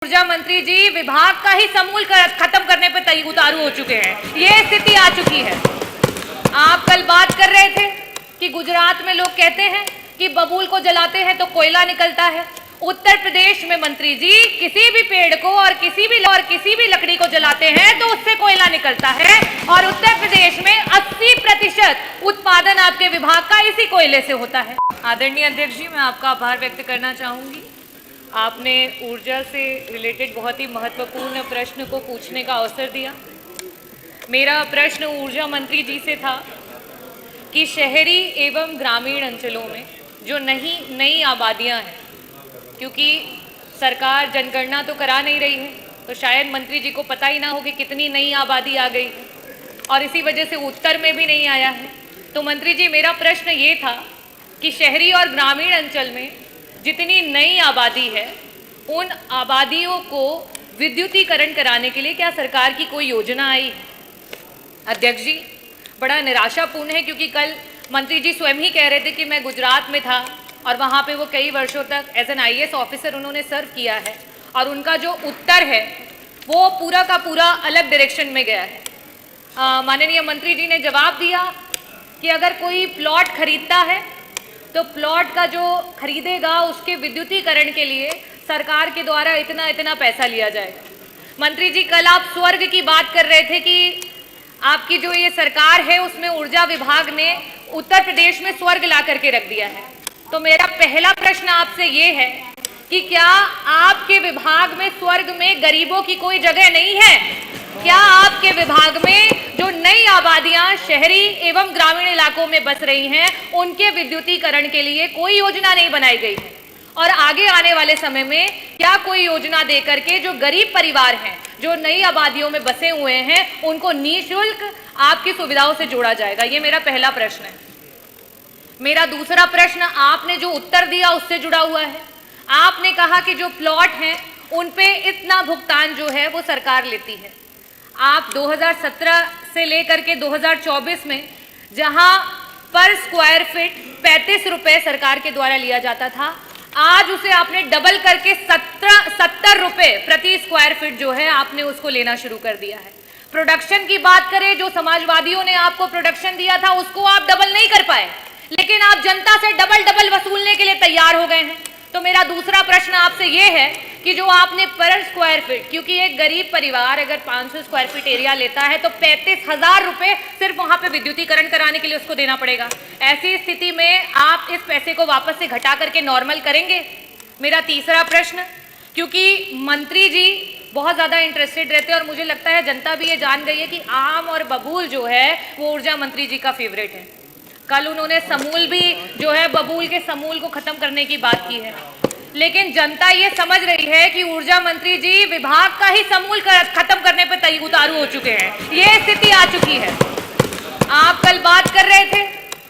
ऊर्जा मंत्री जी विभाग का ही समूल खत्म करने पे उतारू हो चुके हैं। ये स्थिति आ चुकी है। आप कल बात कर रहे थे कि गुजरात में लोग कहते हैं कि बबूल को जलाते हैं तो कोयला निकलता है। उत्तर प्रदेश में मंत्री जी किसी भी पेड़ को और किसी भी लकड़ी को जलाते हैं तो उससे कोयला निकलता है और उत्तर प्रदेश में 80% उत्पादन आपके विभाग का इसी कोयले से होता है। आदरणीय अध्यक्ष जी, मैं आपका आभार व्यक्त करना चाहूंगी। आपने ऊर्जा से रिलेटेड बहुत ही महत्वपूर्ण प्रश्न को पूछने का अवसर दिया। मेरा प्रश्न ऊर्जा मंत्री जी से था कि शहरी एवं ग्रामीण अंचलों में जो नई आबादियां हैं, क्योंकि सरकार जनगणना तो करा नहीं रही है तो शायद मंत्री जी को पता ही ना हो कि कितनी नई आबादी आ गई है और इसी वजह से उत्तर में भी नहीं आया है। तो मंत्री जी, मेरा प्रश्न ये था कि शहरी और ग्रामीण अंचल में जितनी नई आबादी है उन आबादियों को विद्युतीकरण कराने के लिए क्या सरकार की कोई योजना आई है? अध्यक्ष जी, बड़ा निराशापूर्ण है क्योंकि कल मंत्री जी स्वयं ही कह रहे थे कि मैं गुजरात में था और वहाँ पे वो कई वर्षों तक एज एन IAS ऑफिसर उन्होंने सर्व किया है और उनका जो उत्तर है वो पूरा का पूरा अलग डायरेक्शन में गया है। माननीय मंत्री जी ने जवाब दिया कि अगर कोई प्लॉट खरीदता है तो प्लॉट का जो खरीदेगा उसके विद्युतीकरण के लिए सरकार के द्वारा इतना पैसा लिया जाएगा। मंत्री जी, कल आप स्वर्ग की बात कर रहे थे कि आपकी जो ये सरकार है उसमें ऊर्जा विभाग ने उत्तर प्रदेश में स्वर्ग ला करके रख दिया है। तो मेरा पहला प्रश्न आपसे ये है कि क्या आपके विभाग में स्वर्ग में गरीबों की कोई जगह नहीं है? क्या आपके विभाग में जो नई आबादियां शहरी एवं ग्रामीण इलाकों में बस रही हैं उनके विद्युतीकरण के लिए कोई योजना नहीं बनाई गई है? और आगे आने वाले समय में क्या कोई योजना दे करके जो गरीब परिवार हैं, जो नई आबादियों में बसे हुए हैं, उनको निःशुल्क आपकी सुविधाओं से जोड़ा जाएगा? ये मेरा पहला प्रश्न है। मेरा दूसरा प्रश्न आपने जो उत्तर दिया उससे जुड़ा हुआ है। आपने कहा कि जो प्लॉट हैं उन पे इतना भुगतान जो है वो सरकार लेती है। आप 2017 से लेकर के 2024 में जहां पर स्क्वायर फीट 35 रुपए सरकार के द्वारा लिया जाता था, आज उसे आपने डबल करके 70 रुपए प्रति स्क्वायर फीट जो है आपने उसको लेना शुरू कर दिया है। प्रोडक्शन की बात करें, जो समाजवादियों ने आपको प्रोडक्शन दिया था उसको आप डबल नहीं कर पाए, लेकिन आप जनता से डबल वसूलने के लिए तैयार हो गए हैं। तो मेरा दूसरा प्रश्न आपसे यह है कि जो आपने पर स्क्वायर फीट, क्योंकि एक गरीब परिवार अगर 500 स्क्वायर फीट एरिया लेता है तो 35,000 रुपए सिर्फ वहां पे विद्युतीकरण कराने के लिए उसको देना पड़ेगा। ऐसी स्थिति में आप इस पैसे को वापस से घटा करके नॉर्मल करेंगे? मेरा तीसरा प्रश्न, क्योंकि मंत्री जी बहुत ज़्यादा इंटरेस्टेड रहते हैं और मुझे लगता है जनता भी ये जान गई है कि आम और बबूल जो है वो ऊर्जा मंत्री जी का फेवरेट है। कल उन्होंने समूल भी जो है बबूल के समूल को खत्म करने की बात की है, लेकिन जनता ये समझ रही है कि ऊर्जा मंत्री जी विभाग का ही समूल खत्म करने पे उतारू हो चुके हैं। ये स्थिति आ चुकी है। आप कल बात कर रहे थे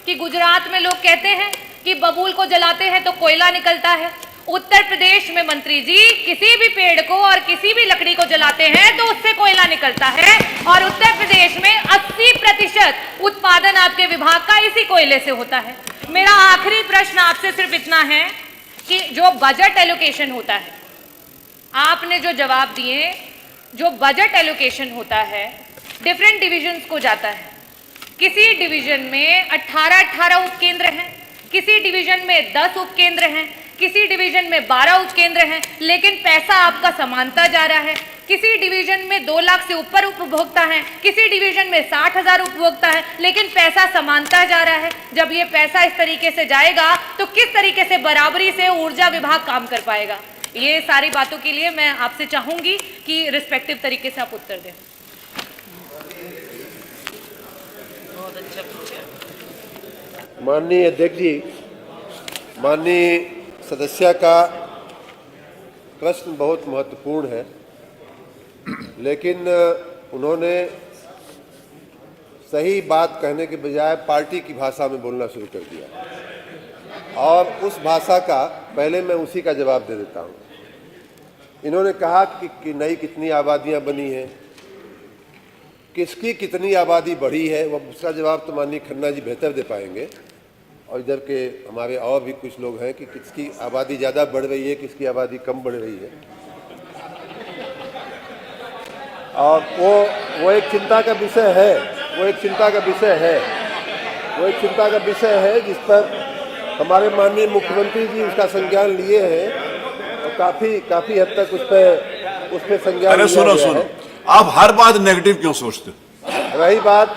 कि गुजरात में लोग कहते हैं कि बबूल को जलाते हैं तो कोयला निकलता है। उत्तर प्रदेश में मंत्री जी किसी भी पेड़ को और किसी भी लकड़ी को जलाते हैं तो उससे कोयला निकलता है और उत्तर प्रदेश में 80% उत्पादन आपके विभाग का इसी कोयले से होता है। मेरा आखिरी प्रश्न आपसे सिर्फ इतना है कि जो बजट एलोकेशन होता है, आपने जो जवाब दिए, जो बजट एलोकेशन होता है डिफरेंट डिविजन्स को जाता है। किसी डिवीजन में 18 उपकेंद्र हैं, किसी डिवीजन में 10 उपकेंद्र हैं, किसी डिवीजन में 12 उपकेंद्र हैं, लेकिन पैसा आपका समानता जा रहा है। किसी डिवीजन में 2 लाख से ऊपर उपभोक्ता हैं, किसी डिवीजन में 60,000 उपभोक्ता है, लेकिन पैसा समानता जा रहा है। जब ये पैसा इस तरीके से जाएगा तो किस तरीके से बराबरी से ऊर्जा विभाग काम कर पाएगा? ये सारी बातों के लिए मैं आपसे चाहूंगी कि रिस्पेक्टिव तरीके से आप उत्तर दें। बहुत अच्छा पूछा माननीय अध्यक्ष जी, माननीय सदस्य का प्रश्न बहुत महत्वपूर्ण है, लेकिन उन्होंने सही बात कहने के बजाय पार्टी की भाषा में बोलना शुरू कर दिया और उस भाषा का पहले मैं उसी का जवाब दे देता हूँ। इन्होंने कहा कि नई कितनी आबादियाँ बनी हैं, किसकी कितनी आबादी बढ़ी है, वह उसका जवाब तो माननीय खन्ना जी बेहतर दे पाएंगे। और इधर के हमारे और भी कुछ लोग हैं कि किसकी आबादी ज़्यादा बढ़ रही है, किसकी आबादी कम बढ़ रही है। और वो एक चिंता का विषय है, वो एक चिंता का विषय है, वो एक चिंता का विषय है जिस पर हमारे माननीय मुख्यमंत्री जी उसका संज्ञान लिए हैं और काफी हद तक उस पे संज्ञान अरे लिया सुनो गया सुनो, है। आप हर बात नेगेटिव क्यों सोचते? रही बात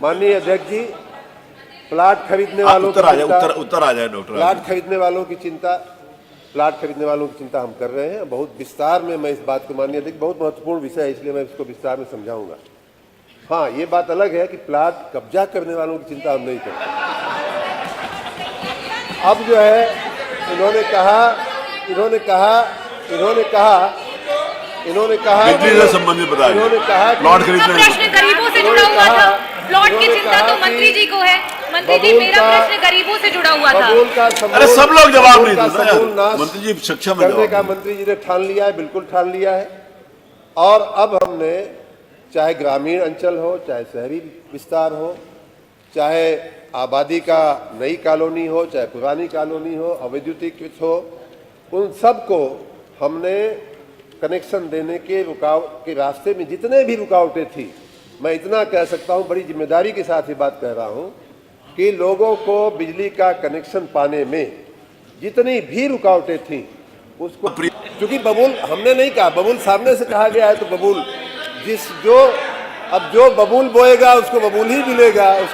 माननीय अध्यक्ष जी, प्लाट खरीदने आप वालों उत्तर की आ जाए, चिंता, उत्तर आ जाए डॉक्टर। प्लाट खरीदने वालों की चिंता, प्लाट खरीदने वालों की चिंता हम कर रहे हैं। बहुत विस्तार में मैं इस बात को, माननीय अध्यक्ष, बहुत महत्वपूर्ण विषय है इसलिए मैं इसको विस्तार में समझाऊंगा। हाँ, ये बात अलग है कि प्लाट कब्जा करने वालों की चिंता हम नहीं करते। अब जो है इन्होंने कहा बिजली से संबंधित बताइए, इन्होंने कहा प्लॉट का खरीदने प्रश्न गरीबों से जुड़ा हुआ था। प्लॉट की चिंता तो मंत्री जी को है। मंत्री जी, मेरा प्रश्न गरीबों से जुड़ा हुआ था। बबूल का समूल, अरे सब लोग जवाब बबूल नहीं का देते समूल यार। नाश मंत्री जी सक्षम है करने जवाब का देने। मंत्री जी ने ठान लिया है, बिल्कुल ठान लिया है। और अब हमने, चाहे ग्रामीण अंचल हो, चाहे शहरी विस्तार हो, चाहे आबादी का नई कॉलोनी हो, चाहे पुरानी कॉलोनी हो, अवैद्युतिकृत हो, उन सबको हमने कनेक्शन देने के के रास्ते में जितने भी रुकावटें थी, मैं इतना कह सकता हूं, बड़ी जिम्मेदारी के साथ ये बात कह रहा हूं कि लोगों को बिजली का कनेक्शन पाने में जितनी भी रुकावटें थी उसको, क्योंकि बबूल हमने नहीं कहा, बबूल सामने से कहा गया है, तो बबूल जो बबूल बोएगा उसको बबूल ही मिलेगा।